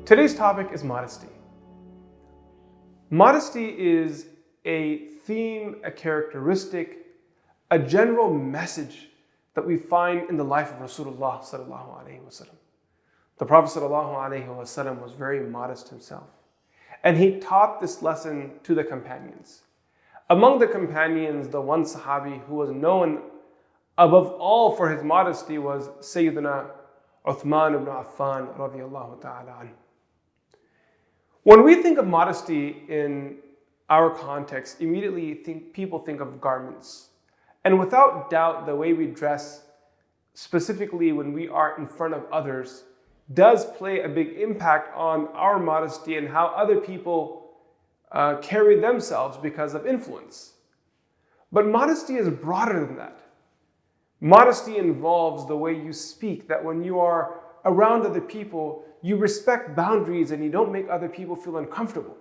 Today's topic is modesty. Modesty is a theme, a characteristic, a general message that we find in the life of Rasulullah sallallahu alaihi wasallam. The Prophet sallallahu alaihi wasallam was very modest himself, and he taught this lesson to the companions. Among the companions, the one Sahabi who was known above all for his modesty was Sayyidina Uthman ibn Affan radiyallahu ta'ala anhu. When we think of modesty in our context, immediately people think of garments. And without doubt, the way we dress, specifically when we are in front of others, does play a big impact on our modesty and how other people carry themselves because of influence. But modesty is broader than that. Modesty involves the way you speak, that when you are around other people, you respect boundaries and you don't make other people feel uncomfortable.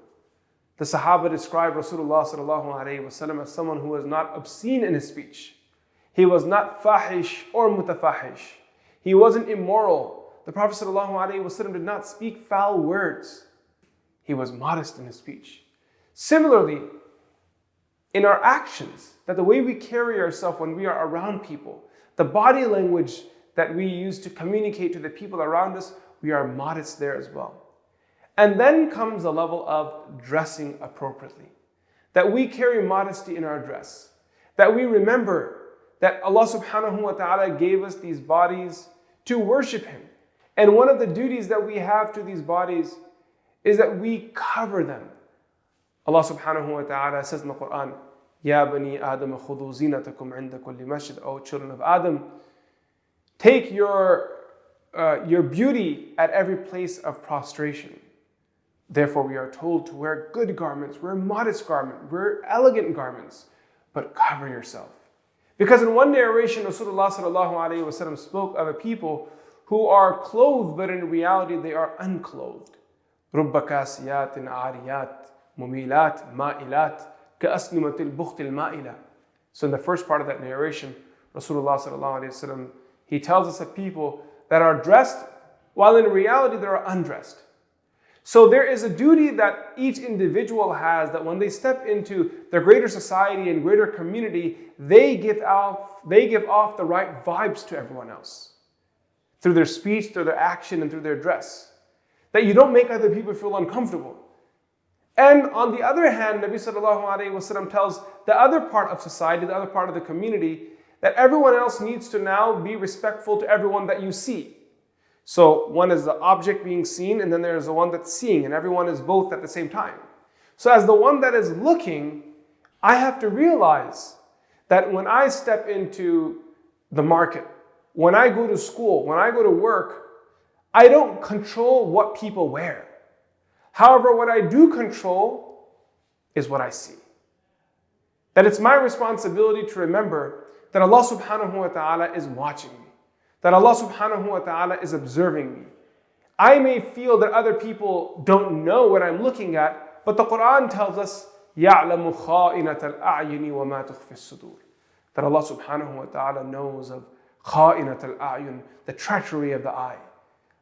The Sahaba described Rasulullah sallallahu alaihi wasallam as someone who was not obscene in his speech. He was not fahish or mutafahish. He wasn't immoral. The Prophet sallallahu alaihi wasallam did not speak foul words. He was modest in his speech. Similarly, in our actions, that the way we carry ourselves when we are around people, the body language that we use to communicate to the people around us, we are modest there as well. And then comes the level of dressing appropriately. That we carry modesty in our dress. That we remember that Allah subhanahu wa ta'ala gave us these bodies to worship Him. And one of the duties that we have to these bodies is that we cover them. Allah subhanahu wa ta'ala says in the Quran, Ya bani Adam khudu zinatakum inda kulli masjid. O children of Adam, take your beauty at every place of prostration. Therefore, we are told to wear good garments, wear modest garments, wear elegant garments, but cover yourself. Because in one narration, Rasulullah sallallahu alaihi wasallam spoke of a people who are clothed, but in reality they are unclothed. رُبَّ كَاسِيَاتٍ عَارِيَاتٍ مُمِيلَاتٍ مَائِلَاتٍ كَأَسْنِمَةِ الْبُخْتِ الْمَائِلَةِ. So in the first part of that narration, Rasulullah sallallahu alaihi wasallam, he tells us of people that are dressed, while in reality they are undressed. So there is a duty that each individual has, that when they step into their greater society and greater community, they give off the right vibes to everyone else. Through their speech, through their action, and through their dress. That you don't make other people feel uncomfortable. And on the other hand, Nabi sallallahu alaihi wasallam tells the other part of society, the other part of the community, that everyone else needs to now be respectful to everyone that you see. So one is the object being seen, and then there's the one that's seeing, and everyone is both at the same time. So as the one that is looking, I have to realize that when I step into the market, when I go to school, when I go to work, I don't control what people wear. However, what I do control is what I see. That it's my responsibility to remember that Allah subhanahu wa ta'ala is watching me. That Allah subhanahu wa ta'ala is observing me. I may feel that other people don't know what I'm looking at, but the Quran tells us, يَعْلَمُ خَائِنَةَ الْأَعْيُنِ وَمَا تُخْفِي الصُّدُورِ. That Allah subhanahu wa ta'ala knows of خَائِنَةَ الْأَعْيُنِ, the treachery of the eye.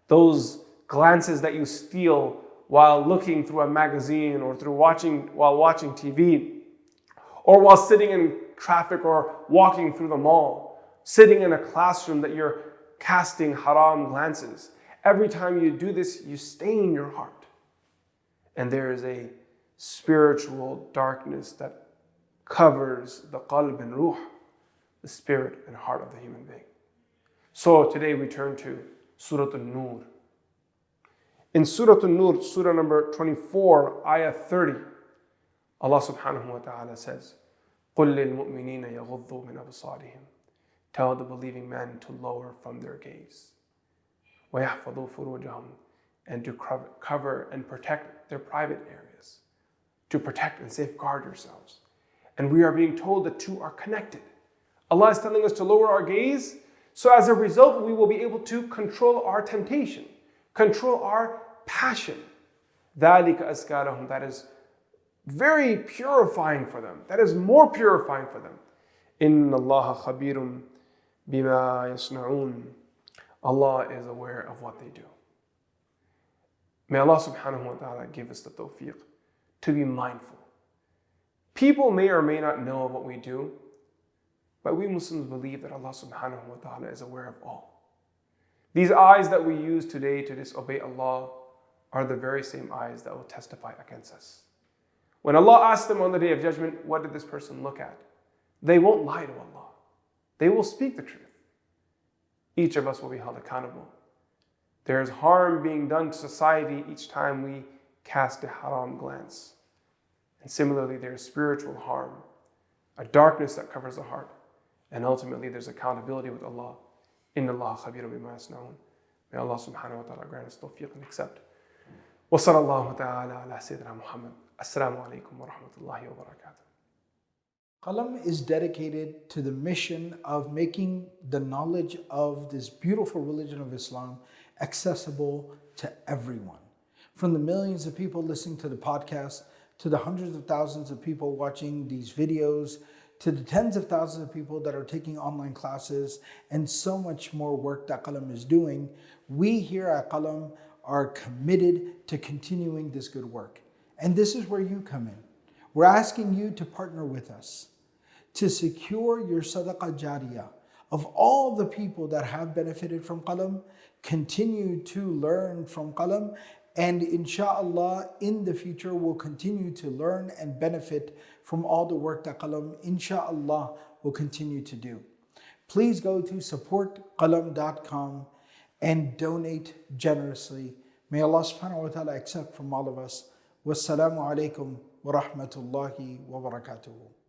Those glances that you steal while looking through a magazine or while watching TV, or while sitting in traffic or walking through the mall, sitting in a classroom that you're casting haram glances. Every time you do this, you stain your heart. And there is a spiritual darkness that covers the qalb and ruh, the spirit and heart of the human being. So today we turn to Surah An-Nur. In Surah An-Nur, Surah number 24, Ayah 30, Allah subhanahu wa ta'ala says, قُلْ لِلْمُؤْمِنِينَ يَغُضُّوا مِنْ أَبْصَارِهِمْ. Tell the believing men to lower from their gaze. وَيَحْفَظُوا فُرُوجَهُمْ. And to cover and protect their private areas. To protect and safeguard yourselves. And we are being told the two are connected. Allah is telling us to lower our gaze, so as a result we will be able to control our temptation, control our passion. ذَلِكَ أَزْكَى لَهُمْ. That is very purifying for them. That is more purifying for them. إِنَّ اللَّهَ خَبِيرٌ بِمَا يَصْنَعُونَ. Allah is aware of what they do. May Allah subhanahu wa ta'ala give us the tawfiq to be mindful. People may or may not know of what we do, but we Muslims believe that Allah subhanahu wa ta'ala is aware of all. These eyes that we use today to disobey Allah are the very same eyes that will testify against us. When Allah asks them on the Day of Judgment, what did this person look at? They won't lie to Allah. They will speak the truth. Each of us will be held accountable. There is harm being done to society each time we cast a haram glance. And similarly, there is spiritual harm, a darkness that covers the heart. And ultimately, there's accountability with Allah. Inna Allah khabirun bima yasnaun. May Allah subhanahu wa ta'ala grant us tawfiq and accept. Wa sallallahu ta'ala ala Sayyidina Muhammad. Assalamu alaikum wa rahmatullahi wa barakatuh. Qalam is dedicated to the mission of making the knowledge of this beautiful religion of Islam accessible to everyone. From the millions of people listening to the podcast, to the hundreds of thousands of people watching these videos, to the tens of thousands of people that are taking online classes, and so much more work that Qalam is doing, we here at Qalam are committed to continuing this good work. And this is where you come in. We're asking you to partner with us to secure your sadaqah jariyah of all the people that have benefited from Qalam, continue to learn from Qalam, and inshallah in the future will continue to learn and benefit from all the work that Qalam inshallah will continue to do. Please go to supportqalam.com and donate generously. May Allah subhanahu wa ta'ala accept from all of us. Wassalamu alaikum wa rahmatullahi wa barakatuhu.